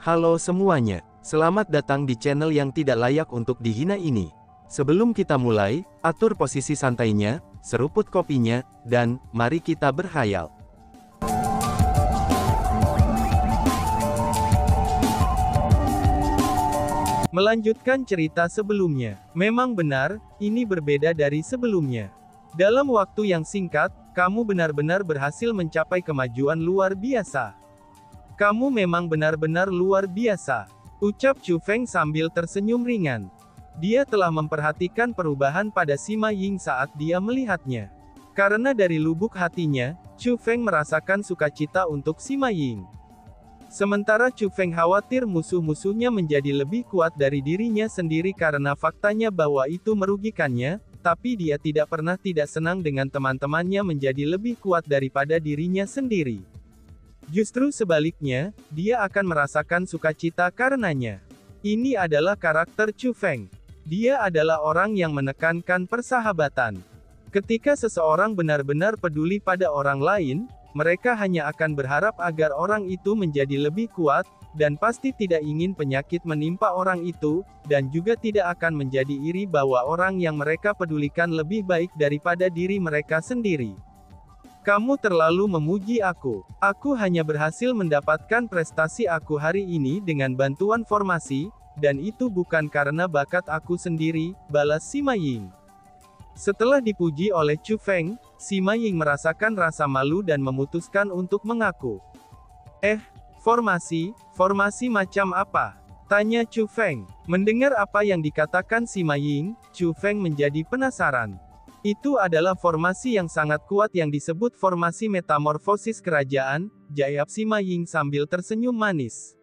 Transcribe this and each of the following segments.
Halo semuanya, selamat datang di channel yang tidak layak untuk dihina ini. Sebelum kita mulai, atur posisi santainya, seruput kopinya, dan mari kita berkhayal. Melanjutkan cerita sebelumnya. Memang benar, ini berbeda dari sebelumnya. Dalam waktu yang singkat, kamu benar-benar berhasil mencapai kemajuan luar biasa. Kamu memang benar-benar luar biasa, ucap Chu Feng sambil tersenyum ringan. Dia telah memperhatikan perubahan pada Sima Ying saat dia melihatnya. Karena dari lubuk hatinya, Chu Feng merasakan sukacita untuk Sima Ying. Sementara Chu Feng khawatir musuh-musuhnya menjadi lebih kuat dari dirinya sendiri karena faktanya bahwa itu merugikannya, tapi dia tidak pernah tidak senang dengan teman-temannya menjadi lebih kuat daripada dirinya sendiri. Justru sebaliknya, dia akan merasakan sukacita karenanya. Ini adalah karakter Chu Feng. Dia adalah orang yang menekankan persahabatan. Ketika seseorang benar-benar peduli pada orang lain, mereka hanya akan berharap agar orang itu menjadi lebih kuat, dan pasti tidak ingin penyakit menimpa orang itu, dan juga tidak akan menjadi iri bahwa orang yang mereka pedulikan lebih baik daripada diri mereka sendiri. Kamu terlalu memuji aku. Aku hanya berhasil mendapatkan prestasi aku hari ini dengan bantuan formasi, dan itu bukan karena bakat aku sendiri, balas Sima Ying. Setelah dipuji oleh Chu Feng, Sima Ying merasakan rasa malu dan memutuskan untuk mengaku. Formasi macam apa? Tanya Chu Feng. Mendengar apa yang dikatakan Sima Ying, Chu Feng menjadi penasaran. Itu adalah formasi yang sangat kuat yang disebut formasi metamorfosis kerajaan, jawab Sima Ying sambil tersenyum manis.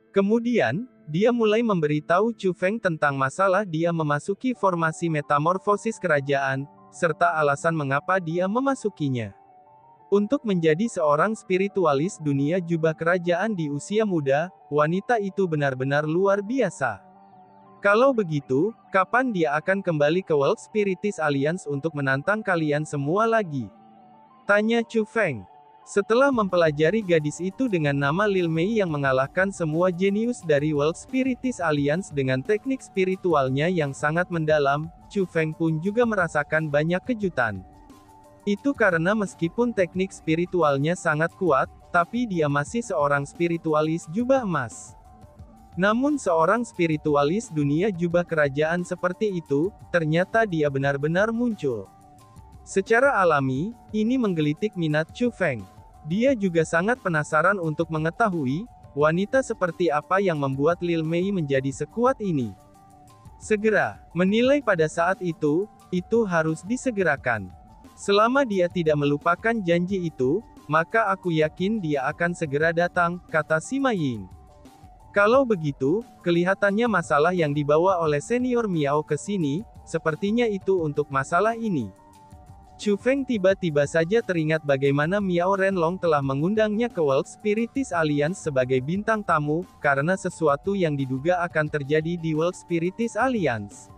Kemudian, dia mulai memberitahu Chu Feng tentang masalah dia memasuki formasi metamorfosis kerajaan, serta alasan mengapa dia memasukinya. Untuk menjadi seorang spiritualis dunia jubah kerajaan di usia muda, wanita itu benar-benar luar biasa. Kalau begitu, kapan dia akan kembali ke World Spiritist Alliance untuk menantang kalian semua lagi? Tanya Chu Feng. Setelah mempelajari gadis itu dengan nama Lil Mei yang mengalahkan semua jenius dari World Spiritist Alliance dengan teknik spiritualnya yang sangat mendalam, Chu Feng pun juga merasakan banyak kejutan. Itu karena meskipun teknik spiritualnya sangat kuat, tapi dia masih seorang spiritualis jubah emas. Namun seorang spiritualis dunia jubah kerajaan seperti itu, ternyata dia benar-benar muncul. Secara alami, ini menggelitik minat Chu Feng. Dia juga sangat penasaran untuk mengetahui, wanita seperti apa yang membuat Lil Mei menjadi sekuat ini. Segera, menilai pada saat itu harus disegerakan. Selama dia tidak melupakan janji itu, maka aku yakin dia akan segera datang, kata Sima Ying. Kalau begitu, kelihatannya masalah yang dibawa oleh senior Miao ke sini, sepertinya itu untuk masalah ini. Chu Feng tiba-tiba saja teringat bagaimana Miao Renlong telah mengundangnya ke World Spiritist Alliance sebagai bintang tamu, karena sesuatu yang diduga akan terjadi di World Spiritist Alliance.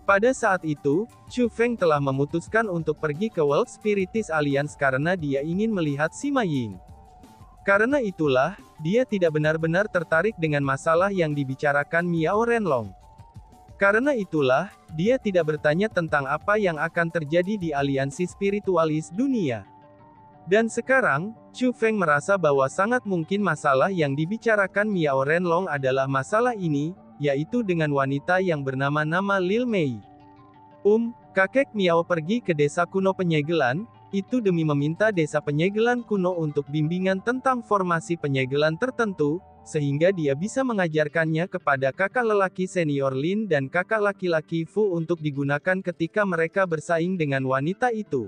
Pada saat itu, Chu Feng telah memutuskan untuk pergi ke World Spiritist Alliance karena dia ingin melihat Sima Ying. Karena itulah, dia tidak benar-benar tertarik dengan masalah yang dibicarakan Miao Renlong. Karena itulah, dia tidak bertanya tentang apa yang akan terjadi di aliansi spiritualis dunia. Dan sekarang, Chu Feng merasa bahwa sangat mungkin masalah yang dibicarakan Miao Renlong adalah masalah ini, yaitu dengan wanita yang bernama Lil Mei. Kakek Miao pergi ke desa kuno penyegelan, itu demi meminta desa penyegelan kuno untuk bimbingan tentang formasi penyegelan tertentu, sehingga dia bisa mengajarkannya kepada kakak lelaki senior Lin dan kakak laki-laki Fu untuk digunakan ketika mereka bersaing dengan wanita itu.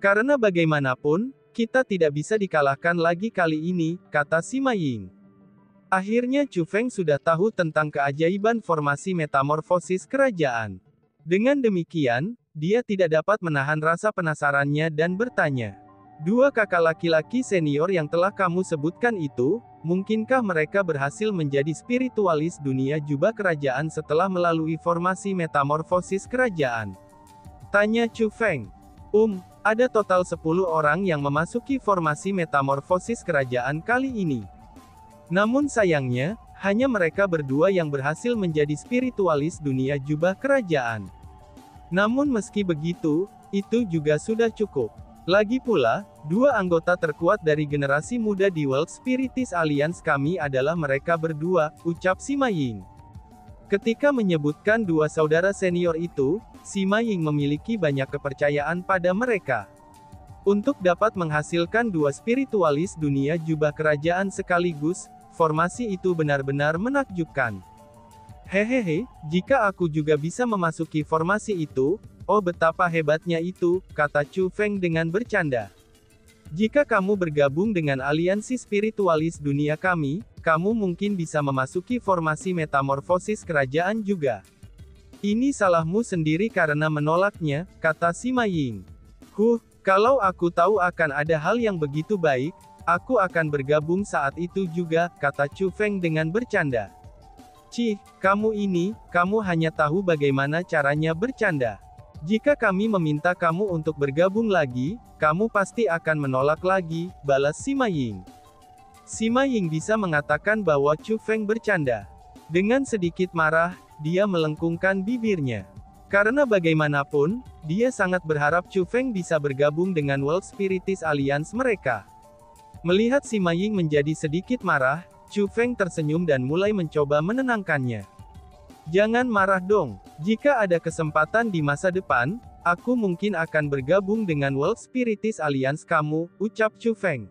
Karena bagaimanapun, kita tidak bisa dikalahkan lagi kali ini, kata Sima Ying. Akhirnya Chu Feng sudah tahu tentang keajaiban formasi metamorfosis kerajaan. Dengan demikian, dia tidak dapat menahan rasa penasarannya dan bertanya. Dua kakak laki-laki senior yang telah kamu sebutkan itu, mungkinkah mereka berhasil menjadi spiritualis dunia jubah kerajaan setelah melalui formasi metamorfosis kerajaan? Tanya Chu Feng. Ada total 10 orang yang memasuki formasi metamorfosis kerajaan kali ini. Namun sayangnya, hanya mereka berdua yang berhasil menjadi spiritualis dunia jubah kerajaan. Namun meski begitu, itu juga sudah cukup. Lagi pula, dua anggota terkuat dari generasi muda di World Spiritist Alliance kami adalah mereka berdua, ucap Sima Ying. Ketika menyebutkan dua saudara senior itu, Sima Ying memiliki banyak kepercayaan pada mereka. Untuk dapat menghasilkan dua spiritualis dunia jubah kerajaan sekaligus, formasi itu benar-benar menakjubkan. Hehehe, jika aku juga bisa memasuki formasi itu, oh betapa hebatnya itu, kata Chu Feng dengan bercanda. Jika kamu bergabung dengan aliansi spiritualis dunia kami, kamu mungkin bisa memasuki formasi metamorfosis kerajaan juga. Ini salahmu sendiri karena menolaknya, kata Sima Ying. Kalau aku tahu akan ada hal yang begitu baik, aku akan bergabung saat itu juga, kata Chu Feng dengan bercanda. Kamu hanya tahu bagaimana caranya bercanda. Jika kami meminta kamu untuk bergabung lagi, kamu pasti akan menolak lagi, balas Sima Ying. Sima Ying bisa mengatakan bahwa Chu Feng bercanda. Dengan sedikit marah, dia melengkungkan bibirnya. Karena bagaimanapun, dia sangat berharap Chu Feng bisa bergabung dengan World Spiritist Alliance mereka. Melihat Sima Ying menjadi sedikit marah, Chu Feng tersenyum dan mulai mencoba menenangkannya. Jangan marah dong. Jika ada kesempatan di masa depan, aku mungkin akan bergabung dengan World Spiritist Alliance kamu, ucap Chu Feng.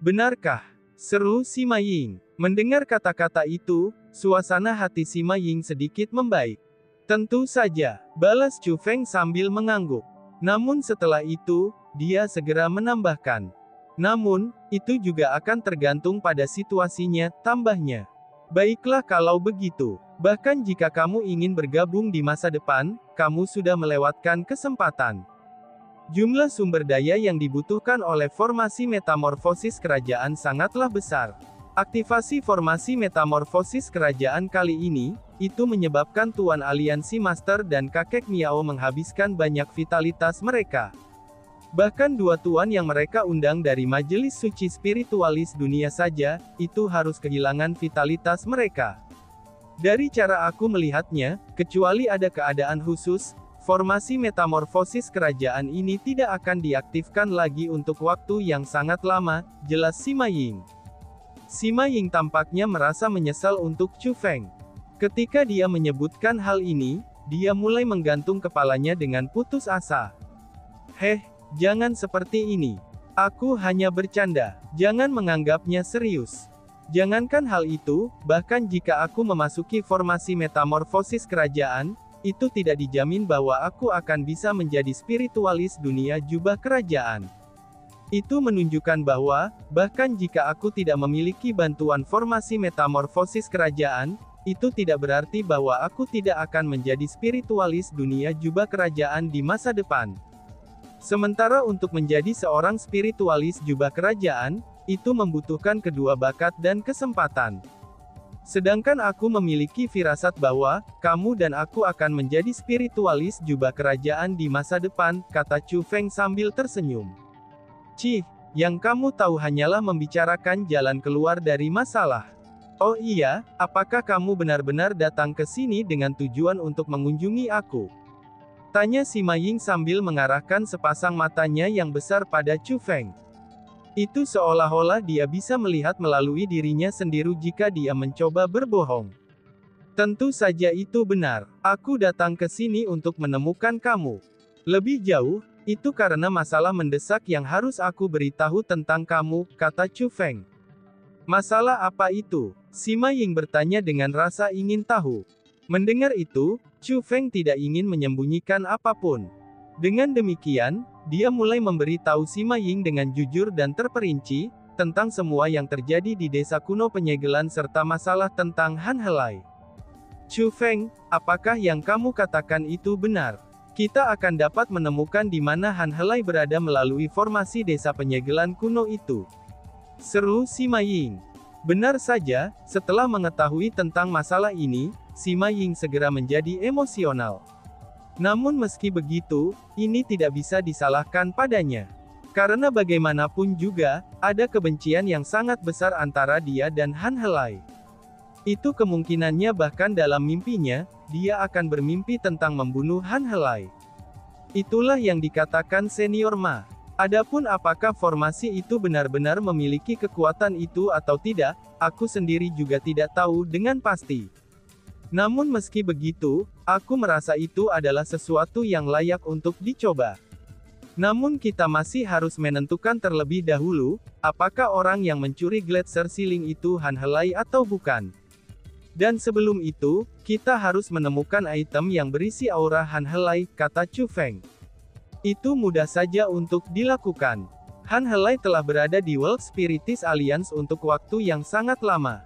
Benarkah? Seru Sima Ying. Mendengar kata-kata itu, suasana hati Sima Ying sedikit membaik. Tentu saja, balas Chu Feng sambil mengangguk. Namun setelah itu, dia segera menambahkan. Namun, itu juga akan tergantung pada situasinya, tambahnya. Baiklah kalau begitu. Bahkan jika kamu ingin bergabung di masa depan, kamu sudah melewatkan kesempatan. Jumlah sumber daya yang dibutuhkan oleh formasi metamorfosis kerajaan sangatlah besar. Aktivasi formasi metamorfosis kerajaan kali ini, itu menyebabkan Tuan Aliansi Master dan Kakek Miao menghabiskan banyak vitalitas mereka. Bahkan dua tuan yang mereka undang dari Majelis Suci Spiritualis Dunia saja, itu harus kehilangan vitalitas mereka. Dari cara aku melihatnya, kecuali ada keadaan khusus, formasi metamorfosis kerajaan ini tidak akan diaktifkan lagi untuk waktu yang sangat lama, jelas Sima Ying. Sima Ying tampaknya merasa menyesal untuk Chu Feng. Ketika dia menyebutkan hal ini, dia mulai menggantung kepalanya dengan putus asa. Jangan seperti ini. Aku hanya bercanda. Jangan menganggapnya serius. Jangankan hal itu, bahkan jika aku memasuki formasi metamorfosis kerajaan, itu tidak dijamin bahwa aku akan bisa menjadi spiritualis dunia jubah kerajaan. Itu menunjukkan bahwa, bahkan jika aku tidak memiliki bantuan formasi metamorfosis kerajaan, itu tidak berarti bahwa aku tidak akan menjadi spiritualis dunia jubah kerajaan di masa depan. Sementara untuk menjadi seorang spiritualis jubah kerajaan, itu membutuhkan kedua bakat dan kesempatan. Sedangkan aku memiliki firasat bahwa, kamu dan aku akan menjadi spiritualis jubah kerajaan di masa depan, kata Chu Feng sambil tersenyum. Yang kamu tahu hanyalah membicarakan jalan keluar dari masalah. Oh iya, apakah kamu benar-benar datang ke sini dengan tujuan untuk mengunjungi aku? Tanya Sima Ying sambil mengarahkan sepasang matanya yang besar pada Chu Feng. Itu seolah-olah dia bisa melihat melalui dirinya sendiri jika dia mencoba berbohong. Tentu saja itu benar. Aku datang ke sini untuk menemukan kamu. Lebih jauh, itu karena masalah mendesak yang harus aku beritahu tentang kamu, kata Chu Feng. Masalah apa itu? Sima Ying bertanya dengan rasa ingin tahu. Mendengar itu, Chu Feng tidak ingin menyembunyikan apapun. Dengan demikian, dia mulai memberi tahu Sima Ying dengan jujur dan terperinci, tentang semua yang terjadi di desa kuno penyegelan serta masalah tentang Han Helai. Chu Feng, apakah yang kamu katakan itu benar? Kita akan dapat menemukan di mana Han Helai berada melalui formasi desa penyegelan kuno itu. Seru Sima Ying. Benar saja, setelah mengetahui tentang masalah ini, Sima Ying segera menjadi emosional. Namun meski begitu, ini tidak bisa disalahkan padanya. Karena bagaimanapun juga, ada kebencian yang sangat besar antara dia dan Han Helai. Itu kemungkinannya bahkan dalam mimpinya, dia akan bermimpi tentang membunuh Han Helai. Itulah yang dikatakan Senior Ma. Adapun apakah formasi itu benar-benar memiliki kekuatan itu atau tidak, aku sendiri juga tidak tahu dengan pasti. Namun meski begitu, aku merasa itu adalah sesuatu yang layak untuk dicoba. Namun kita masih harus menentukan terlebih dahulu, apakah orang yang mencuri Gletser Ceiling itu Han Helai atau bukan. Dan sebelum itu, kita harus menemukan item yang berisi aura Han Helai, kata Chu Feng. Itu mudah saja untuk dilakukan. Han Helai telah berada di World Spiritist Alliance untuk waktu yang sangat lama.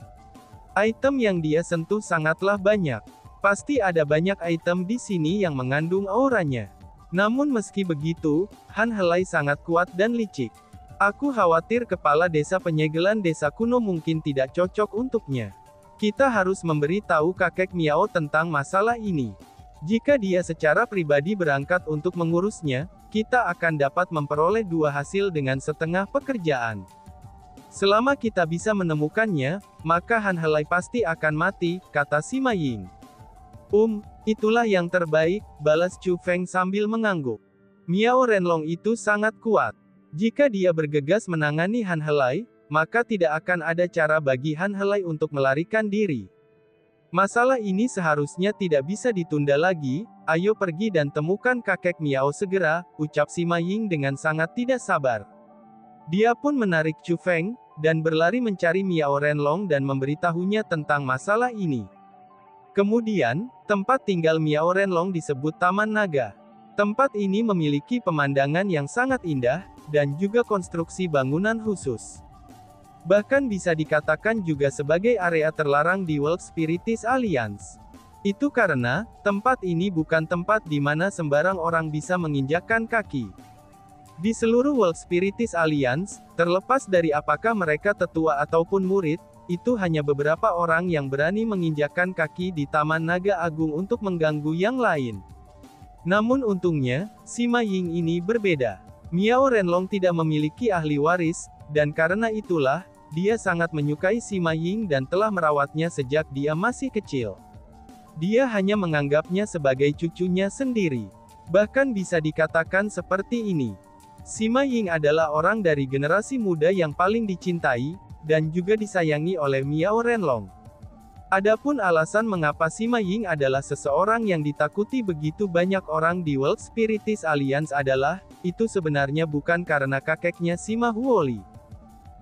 Item yang dia sentuh sangatlah banyak. Pasti ada banyak item di sini yang mengandung auranya. Namun meski begitu, Han Helai sangat kuat dan licik. Aku khawatir kepala desa penyegelan desa kuno mungkin tidak cocok untuknya. Kita harus memberi tahu kakek Miao tentang masalah ini. Jika dia secara pribadi berangkat untuk mengurusnya, kita akan dapat memperoleh 2 hasil dengan setengah pekerjaan. Selama kita bisa menemukannya, maka Han Helai pasti akan mati, kata Sima Ying. Itulah yang terbaik, balas Chu Feng sambil mengangguk. Miao Renlong itu sangat kuat. Jika dia bergegas menangani Han Helai, maka tidak akan ada cara bagi Han Helai untuk melarikan diri. Masalah ini seharusnya tidak bisa ditunda lagi, ayo pergi dan temukan kakek Miao segera, ucap Sima Ying dengan sangat tidak sabar. Dia pun menarik Chu Feng, dan berlari mencari Miao Renlong dan memberitahunya tentang masalah ini. Kemudian, tempat tinggal Miao Renlong disebut Taman Naga. Tempat ini memiliki pemandangan yang sangat indah, dan juga konstruksi bangunan khusus. Bahkan bisa dikatakan juga sebagai area terlarang di World Spiritist Alliance. Itu karena, tempat ini bukan tempat di mana sembarang orang bisa menginjakkan kaki. Di seluruh World Spiritist Alliance, terlepas dari apakah mereka tetua ataupun murid, itu hanya beberapa orang yang berani menginjakkan kaki di Taman Naga Agung untuk mengganggu yang lain. Namun untungnya, Sima Ying ini berbeda. Miao Renlong tidak memiliki ahli waris, dan karena itulah, dia sangat menyukai Sima Ying dan telah merawatnya sejak dia masih kecil. Dia hanya menganggapnya sebagai cucunya sendiri. Bahkan bisa dikatakan seperti ini. Sima Ying adalah orang dari generasi muda yang paling dicintai, dan juga disayangi oleh Miao Renlong. Adapun alasan mengapa Sima Ying adalah seseorang yang ditakuti begitu banyak orang di World Spiritist Alliance adalah, itu sebenarnya bukan karena kakeknya Sima Huoli.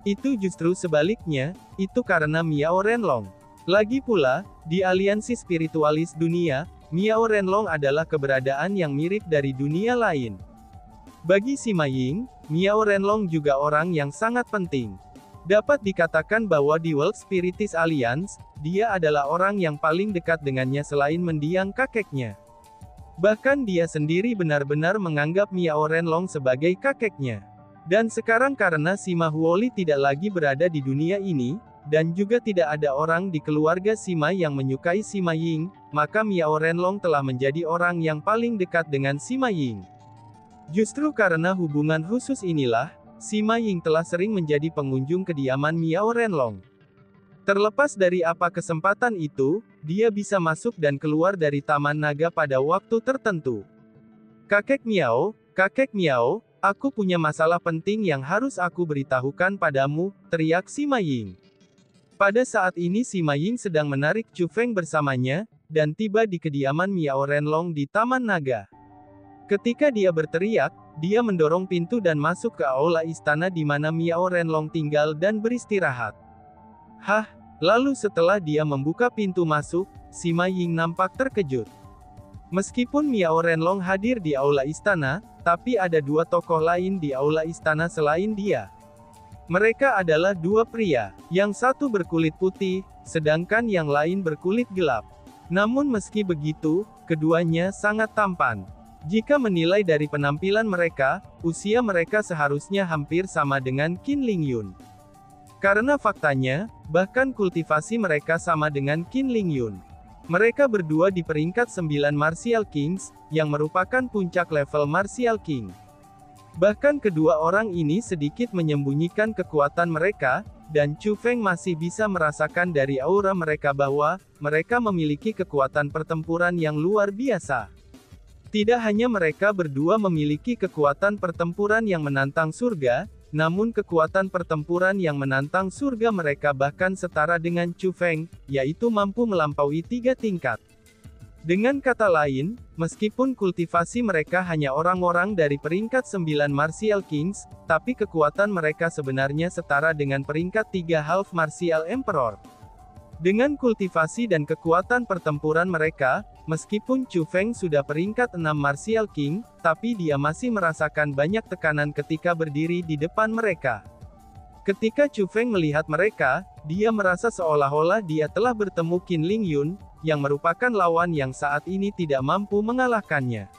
Itu justru sebaliknya, itu karena Miao Renlong. Lagi pula, di aliansi spiritualis dunia, Miao Renlong adalah keberadaan yang mirip dari dunia lain. Bagi Sima Ying, Miao Renlong juga orang yang sangat penting. Dapat dikatakan bahwa di World Spiritist Alliance, dia adalah orang yang paling dekat dengannya selain mendiang kakeknya. Bahkan dia sendiri benar-benar menganggap Miao Renlong sebagai kakeknya. Dan sekarang karena Sima Huoli tidak lagi berada di dunia ini, dan juga tidak ada orang di keluarga Sima yang menyukai Sima Ying, maka Miao Renlong telah menjadi orang yang paling dekat dengan Sima Ying. Justru karena hubungan khusus inilah, Sima Ying telah sering menjadi pengunjung kediaman Miao Renlong. Terlepas dari apa kesempatan itu, dia bisa masuk dan keluar dari Taman Naga pada waktu tertentu. Kakek Miao, aku punya masalah penting yang harus aku beritahukan padamu, teriak Sima Ying. Pada saat ini Sima Ying sedang menarik Chu Feng bersamanya, dan tiba di kediaman Miao Renlong di Taman Naga. Ketika dia berteriak, dia mendorong pintu dan masuk ke aula istana di mana Miao Renlong tinggal dan beristirahat. Lalu setelah dia membuka pintu masuk, Sima Ying nampak terkejut. Meskipun Miao Renlong hadir di aula istana, tapi ada 2 tokoh lain di aula istana selain dia. Mereka adalah 2 pria, yang satu berkulit putih, sedangkan yang lain berkulit gelap. Namun meski begitu, keduanya sangat tampan. Jika menilai dari penampilan mereka, usia mereka seharusnya hampir sama dengan Qin Lingyun. Karena faktanya, bahkan kultivasi mereka sama dengan Qin Lingyun. Mereka berdua di peringkat 9 Martial Kings, yang merupakan puncak level Martial King. Bahkan kedua orang ini sedikit menyembunyikan kekuatan mereka, dan Chu Feng masih bisa merasakan dari aura mereka bahwa mereka memiliki kekuatan pertempuran yang luar biasa. Tidak hanya mereka berdua memiliki kekuatan pertempuran yang menantang surga, namun kekuatan pertempuran yang menantang surga mereka bahkan setara dengan Chu Feng, yaitu mampu melampaui 3 tingkat. Dengan kata lain, meskipun kultivasi mereka hanya orang-orang dari peringkat 9 Martial Kings, tapi kekuatan mereka sebenarnya setara dengan peringkat 3 Half Martial Emperor. Dengan kultivasi dan kekuatan pertempuran mereka, meskipun Chu Feng sudah peringkat 6 Martial King, tapi dia masih merasakan banyak tekanan ketika berdiri di depan mereka. Ketika Chu Feng melihat mereka, dia merasa seolah-olah dia telah bertemu Qin Lingyun, yang merupakan lawan yang saat ini tidak mampu mengalahkannya.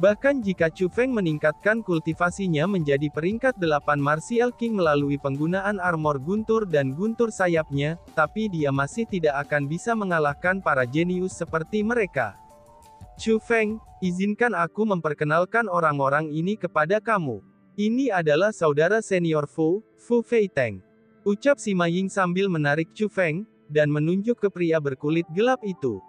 Bahkan jika Chu Feng meningkatkan kultivasinya menjadi peringkat 8 Martial King melalui penggunaan armor guntur dan guntur sayapnya, tapi dia masih tidak akan bisa mengalahkan para jenius seperti mereka. Chu Feng, izinkan aku memperkenalkan orang-orang ini kepada kamu. Ini adalah saudara senior Fu Feiteng. Ucap Sima Ying sambil menarik Chu Feng, dan menunjuk ke pria berkulit gelap itu.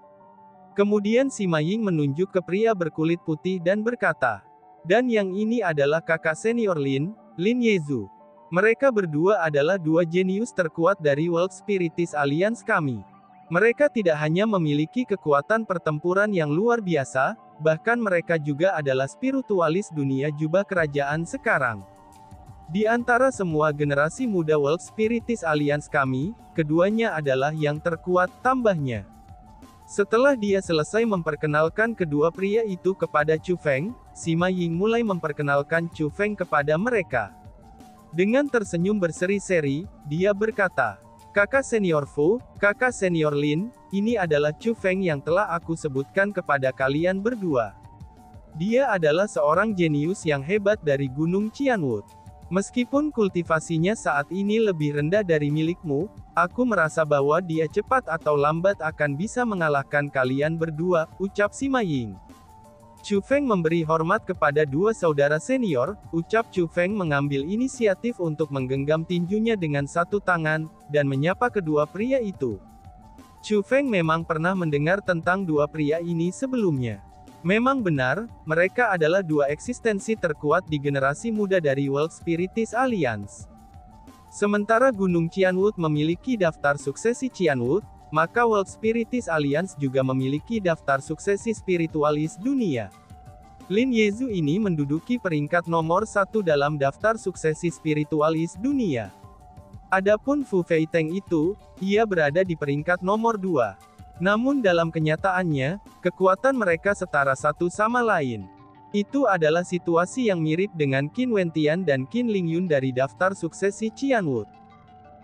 Kemudian Sima Ying menunjuk ke pria berkulit putih dan berkata, "Dan yang ini adalah kakak senior Lin Yezu. Mereka berdua adalah dua jenius terkuat dari World Spiritis Alliance kami. Mereka tidak hanya memiliki kekuatan pertempuran yang luar biasa, bahkan mereka juga adalah spiritualis dunia jubah kerajaan sekarang. Di antara semua generasi muda World Spiritis Alliance kami, keduanya adalah yang terkuat," tambahnya. Setelah dia selesai memperkenalkan kedua pria itu kepada Chu Feng, Sima Ying mulai memperkenalkan Chu Feng kepada mereka. Dengan tersenyum berseri-seri, dia berkata, "Kakak senior Fu, kakak senior Lin, ini adalah Chu Feng yang telah aku sebutkan kepada kalian berdua. Dia adalah seorang jenius yang hebat dari Gunung Qianwood. Meskipun kultivasinya saat ini lebih rendah dari milikmu, aku merasa bahwa dia cepat atau lambat akan bisa mengalahkan kalian berdua," ucap Sima Ying. Chu Feng memberi hormat kepada dua saudara senior, ucap Chu Feng mengambil inisiatif untuk menggenggam tinjunya dengan satu tangan, dan menyapa kedua pria itu. Chu Feng memang pernah mendengar tentang dua pria ini sebelumnya. Memang benar, mereka adalah dua eksistensi terkuat di generasi muda dari World Spiritis Alliance. Sementara Gunung Qianwood memiliki daftar suksesi Qianwood, maka World Spiritis Alliance juga memiliki daftar suksesi spiritualis dunia. Lin Yezu ini menduduki peringkat nomor 1 dalam daftar suksesi spiritualis dunia. Adapun Fu Feiteng itu, ia berada di peringkat nomor 2. Namun dalam kenyataannya, kekuatan mereka setara satu sama lain. Itu adalah situasi yang mirip dengan Qin Wentian dan Qin Lingyun dari daftar suksesi Qianwood.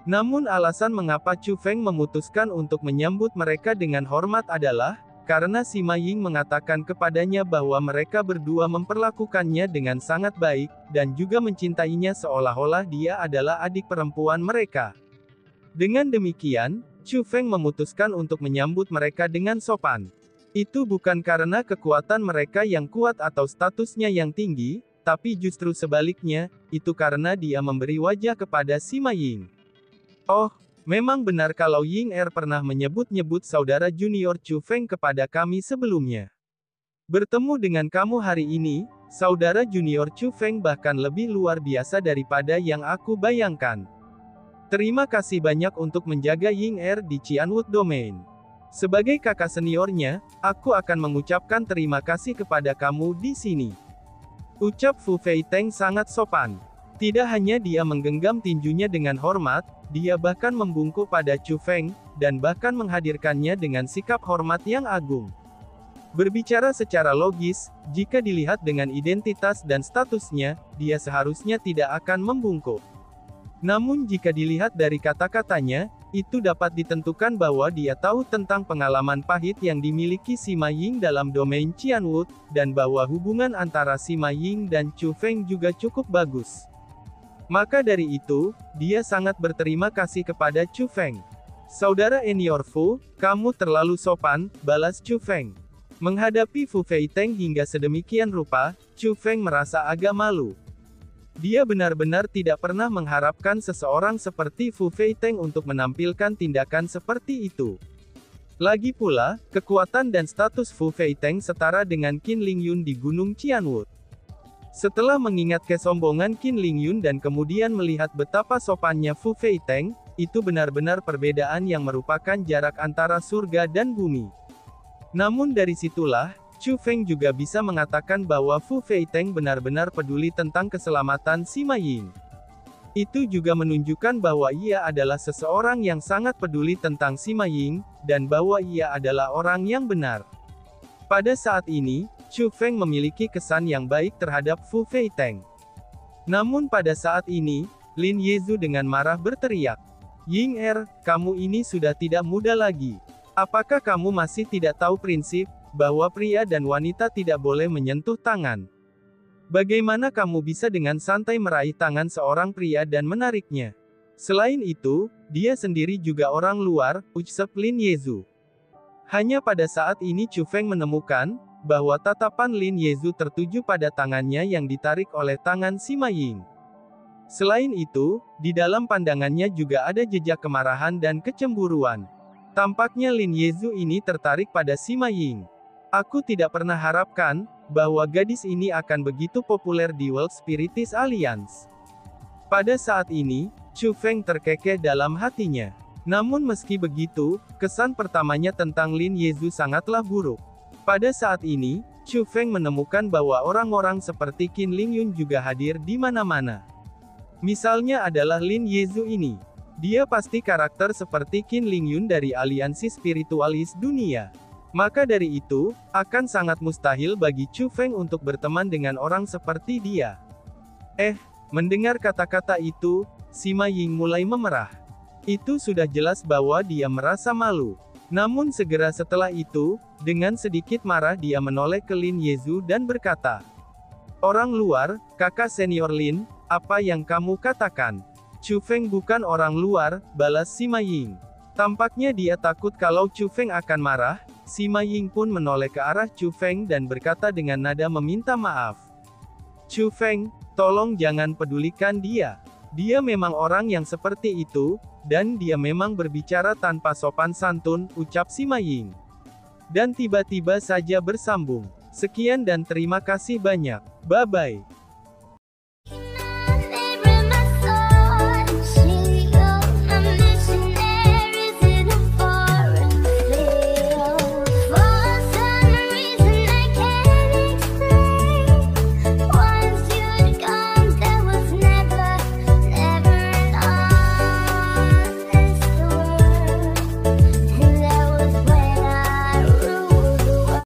Namun alasan mengapa Chu Feng memutuskan untuk menyambut mereka dengan hormat adalah, karena Sima Ying mengatakan kepadanya bahwa mereka berdua memperlakukannya dengan sangat baik, dan juga mencintainya seolah-olah dia adalah adik perempuan mereka. Dengan demikian, Chu Feng memutuskan untuk menyambut mereka dengan sopan. Itu bukan karena kekuatan mereka yang kuat atau statusnya yang tinggi, tapi justru sebaliknya, itu karena dia memberi wajah kepada Sima Ying. "Oh, memang benar kalau Ying Er pernah menyebut-nyebut saudara junior Chu Feng kepada kami sebelumnya. Bertemu dengan kamu hari ini, saudara junior Chu Feng bahkan lebih luar biasa daripada yang aku bayangkan. Terima kasih banyak untuk menjaga Ying Er di Qianwood Domain. Sebagai kakak seniornya, aku akan mengucapkan terima kasih kepada kamu di sini," ucap Fu Feiteng sangat sopan. Tidak hanya dia menggenggam tinjunya dengan hormat, dia bahkan membungkuk pada Chu Feng, dan bahkan menghadirkannya dengan sikap hormat yang agung. Berbicara secara logis, jika dilihat dengan identitas dan statusnya, dia seharusnya tidak akan membungkuk. Namun jika dilihat dari kata-katanya, itu dapat ditentukan bahwa dia tahu tentang pengalaman pahit yang dimiliki Sima Ying dalam domain Qianwood, dan bahwa hubungan antara Sima Ying dan Chu Feng juga cukup bagus. Maka dari itu, dia sangat berterima kasih kepada Chu Feng. "Saudara senior Fu, kamu terlalu sopan," balas Chu Feng. Menghadapi Fu Feiteng hingga sedemikian rupa, Chu Feng merasa agak malu. Dia benar-benar tidak pernah mengharapkan seseorang seperti Fu Feiteng untuk menampilkan tindakan seperti itu. Lagi pula, kekuatan dan status Fu Feiteng setara dengan Qin Lingyun di Gunung Qianwu. Setelah mengingat kesombongan Qin Lingyun dan kemudian melihat betapa sopannya Fu Feiteng, itu benar-benar perbedaan yang merupakan jarak antara surga dan bumi. Namun dari situlah, Chu Feng juga bisa mengatakan bahwa Fu Feiteng benar-benar peduli tentang keselamatan Sima Ying. Itu juga menunjukkan bahwa ia adalah seseorang yang sangat peduli tentang Sima Ying, dan bahwa ia adalah orang yang benar. Pada saat ini, Chu Feng memiliki kesan yang baik terhadap Fu Feiteng. Namun pada saat ini, Lin Yezu dengan marah berteriak, "Ying kamu ini sudah tidak muda lagi. Apakah kamu masih tidak tahu prinsip, bahwa pria dan wanita tidak boleh menyentuh tangan? Bagaimana kamu bisa dengan santai meraih tangan seorang pria dan menariknya? Selain itu, dia sendiri juga orang luar," ucap Lin Yezu. Hanya pada saat ini Chu Feng menemukan, bahwa tatapan Lin Yezu tertuju pada tangannya yang ditarik oleh tangan Sima Ying. Selain itu, di dalam pandangannya juga ada jejak kemarahan dan kecemburuan. Tampaknya Lin Yezu ini tertarik pada Sima Ying. Aku tidak pernah harapkan, bahwa gadis ini akan begitu populer di World Spiritis Alliance. Pada saat ini, Chu Feng terkekeh dalam hatinya. Namun meski begitu, kesan pertamanya tentang Lin Yezu sangatlah buruk. Pada saat ini, Chu Feng menemukan bahwa orang-orang seperti Qin Lingyun juga hadir di mana-mana. Misalnya adalah Lin Yezu ini. Dia pasti karakter seperti Qin Lingyun dari aliansi spiritualis dunia. Maka dari itu, akan sangat mustahil bagi Chu Feng untuk berteman dengan orang seperti dia. Mendengar kata-kata itu, Sima Ying mulai memerah. Itu sudah jelas bahwa dia merasa malu. Namun segera setelah itu, dengan sedikit marah dia menoleh ke Lin Yezu dan berkata, "Orang luar, kakak senior Lin, apa yang kamu katakan?" "Chu Feng bukan orang luar," balas Sima Ying. Tampaknya dia takut kalau Chu Feng akan marah. Sima Ying pun menoleh ke arah Chu Feng dan berkata dengan nada meminta maaf. "Chu Feng, tolong jangan pedulikan dia. Dia memang orang yang seperti itu, dan dia memang berbicara tanpa sopan santun," ucap Sima Ying. Dan tiba-tiba saja bersambung. "Sekian dan terima kasih banyak. Bye-bye."